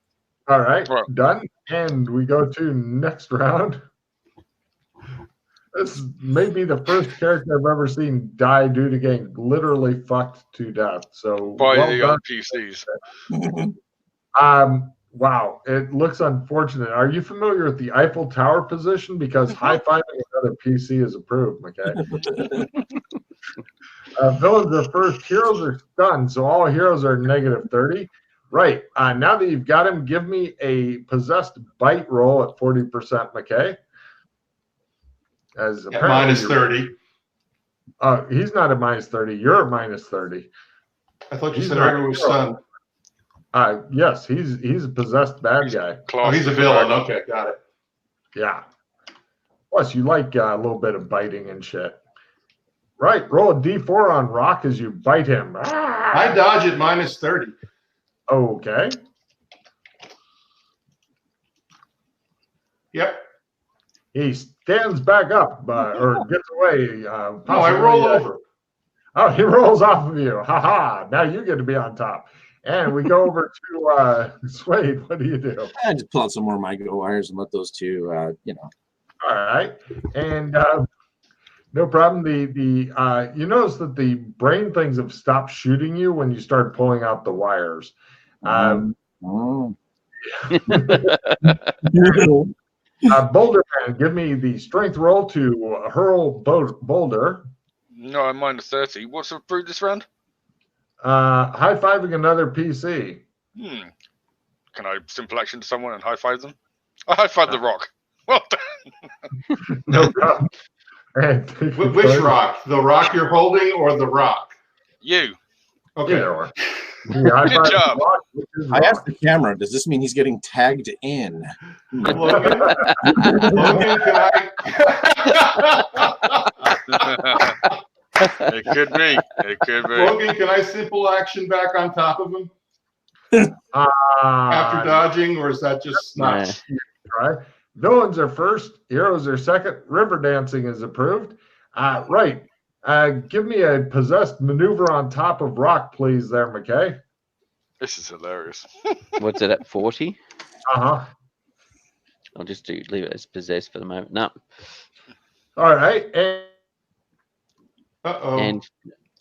All right, done. And we go to next round. This may be the first character I've ever seen die due to getting literally fucked to death. So by well the done. PCs. Wow, it looks unfortunate. Are you familiar with the Eiffel Tower position? Because high-fiving another PC is approved, okay? Villains are first. Heroes are stunned, so all heroes are negative 30. Right. Now that you've got him, give me a possessed bite roll at 40%, Mackay. As minus 30. He's not at minus 30. You're at minus 30. I thought you said everyone was stunned. Yes, he's a possessed bad guy. Oh, he's a villain. Okay, got it. Yeah. Plus, you like a little bit of biting and shit. Right. Roll a d4 on Rock as you bite him. I dodge at minus 30. Okay. Yep. He stands back up or gets away. No, I roll over. Oh, he rolls off of you. Ha ha. Now you get to be on top. And we go over to Suede. What do you do? I just pull out some more Migo wires and let those two, All right. And no problem. You notice that the brain things have stopped shooting you when you start pulling out the wires. Boulder Man, give me the strength roll to hurl Boulder. No, I'm minus 30. What's approved this round? High-fiving another PC. Can I simple action to someone and high-five them? I high-five the rock. Well done. No problem. Which rock? The rock you're holding or the rock? You. Okay. Good job. I asked the camera, does this mean he's getting tagged in? Logan, can I? It could be. It could be. Logan, can I simple action back on top of him? After dodging, or is that just not? Right. Villains are first, heroes are second, river dancing is approved. Right. Give me a possessed maneuver on top of rock, please, there, Mackay. This is hilarious. What's it at 40? Uh-huh. I'll just leave it as possessed for the moment. No. All right. Uh-oh. And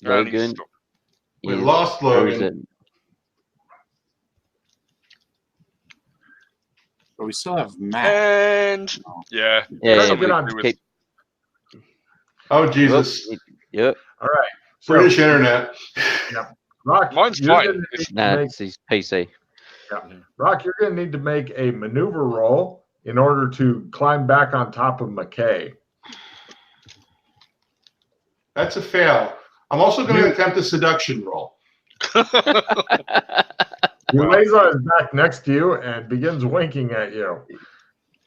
Logan We is lost Logan. frozen. But we still have Matt. And yeah, Yeah, get on. keep, Oh, Jesus. yep. All right. So, British internet. Rock, mine's you're fine. gonna need to Nah, make- it's his PC. Rock, you're going to need to make a maneuver roll in order to climb back on top of Mackay. That's a fail. I'm also going to attempt a seduction roll. He lays on his back next to you and begins winking at you.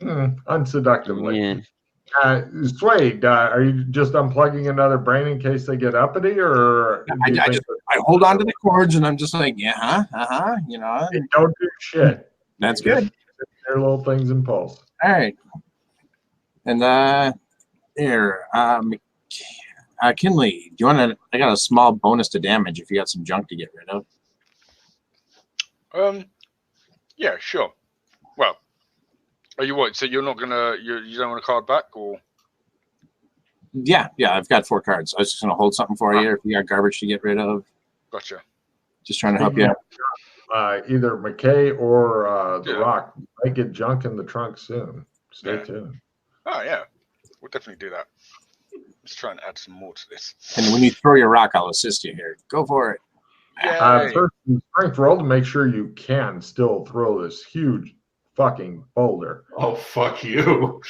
Unseductively. Yeah. Suede, are you just unplugging another brain in case they get uppity, or I hold on to the cords and I'm just like, you know. they don't do shit? That's They just good. sit their little things in pulse. All right. And here, Kinley, do you want to? I got a small bonus to damage if you got some junk to get rid of. Yeah, sure. Well, are you what? So you're not gonna you don't want a card back, or? Yeah, I've got 4 cards. I was just gonna hold something for you if you got garbage to get rid of. Gotcha. Just trying to help you out. Either Mackay or The Yeah. Rock might get junk in the trunk soon. Stay Yeah. tuned. Oh yeah, we'll definitely do that. Let's try and add some more to this. And when you throw your rock, I'll assist you here. Go for it. Yay. First, strength roll to make sure you can still throw this huge fucking boulder. Oh, fuck you.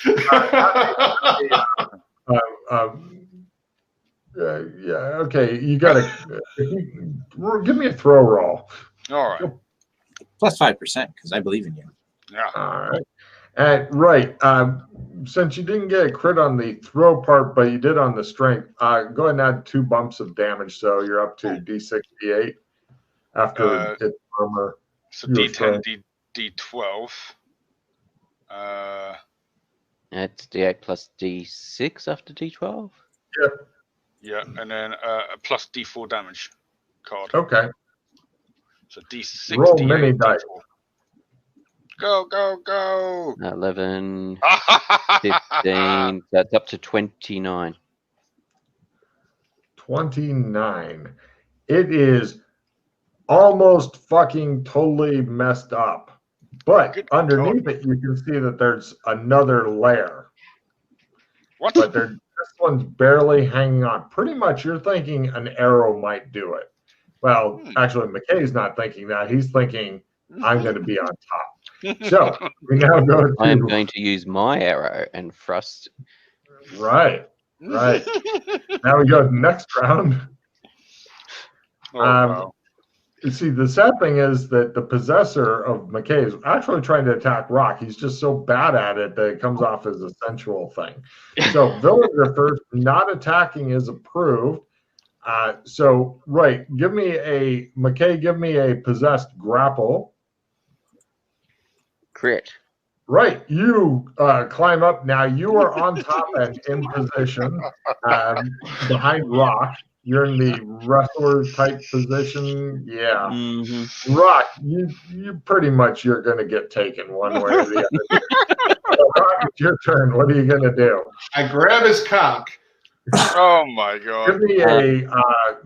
Yeah, okay. You gotta give me a throw roll. All right. Plus 5% because I believe in you. Yeah. All right. Right. Since you didn't get a crit on the throw part, but you did on the strength, go ahead and add 2 bumps of damage, so you're up to D68 after its armor. So Your D10, strength. D12. That's D8 plus D6 after D12. Yeah, and then a plus D4 damage card. Okay. So D6. Roll D8, mini dice. D4. Go. 11, 15. That's up to 29. 29. It is almost fucking totally messed up. But Good underneath it, you can see that there's another layer. What? But this one's barely hanging on. Pretty much you're thinking an arrow might do it. Well, actually, McKay's not thinking that. He's thinking, I'm going to be on top. So we now go to... I am going to use my arrow and thrust. Right. Now we go to the next round. Wow. You see, the sad thing is that the possessor of Mackay is actually trying to attack Rock. He's just so bad at it that it comes off as a sensual thing. So villager first, not attacking is approved. Mackay, give me a possessed grapple. Crit. Right, you climb up. Now you are on top and in position behind Rock. You're in the wrestler type position. Yeah. Mm-hmm. Rock, you pretty much you're going to get taken one way or the other. So, Rock, it's your turn. What are you going to do? I grab his cock. Oh my god.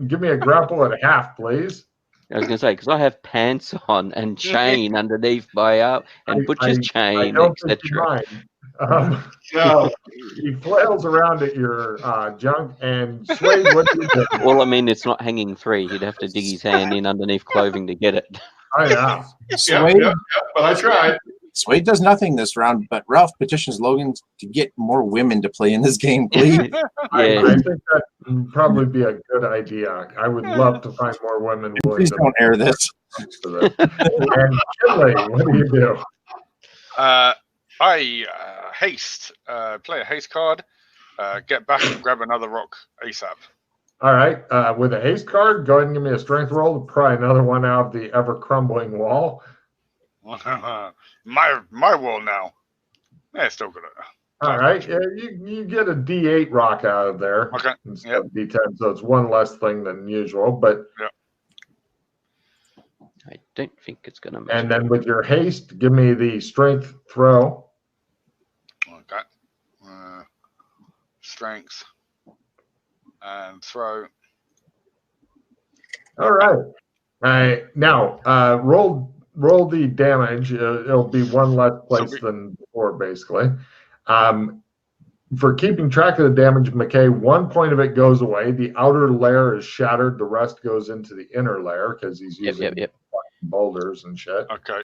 Give me a grapple at half, please. I was going to say, because I have pants on and chain underneath my and butcher's chain, etc. No. He flails around at your junk and Suede, what do you do? Well, I mean, it's not hanging 3. He'd have to dig his hand in underneath clothing to get it. Oh, yeah. Suede, But I tried. Suede does nothing this round, but Ralph petitions Logan to get more women to play in this game, please. I think that would probably be a good idea. I would love to find more women willing Please don't air this. to this. And Kinley, what do you do? I haste. Play a haste card. Get back and grab another rock ASAP. All right. With a haste card, go ahead and give me a strength roll to pry another one out of the ever-crumbling wall. My wall now. Yeah, still good. All right. Yeah, you get a D8 rock out of there Okay. instead of D10, so it's one less thing than usual. But I don't think it's going to matter. and then with your haste, give me the strength throw. Okay. Strength and throw. All right. Now roll the damage. It'll be one less place than before, basically. For keeping track of the damage, Mackay, 1 point of it goes away. The outer layer is shattered. The rest goes into the inner layer because he's using boulders and shit. Okay.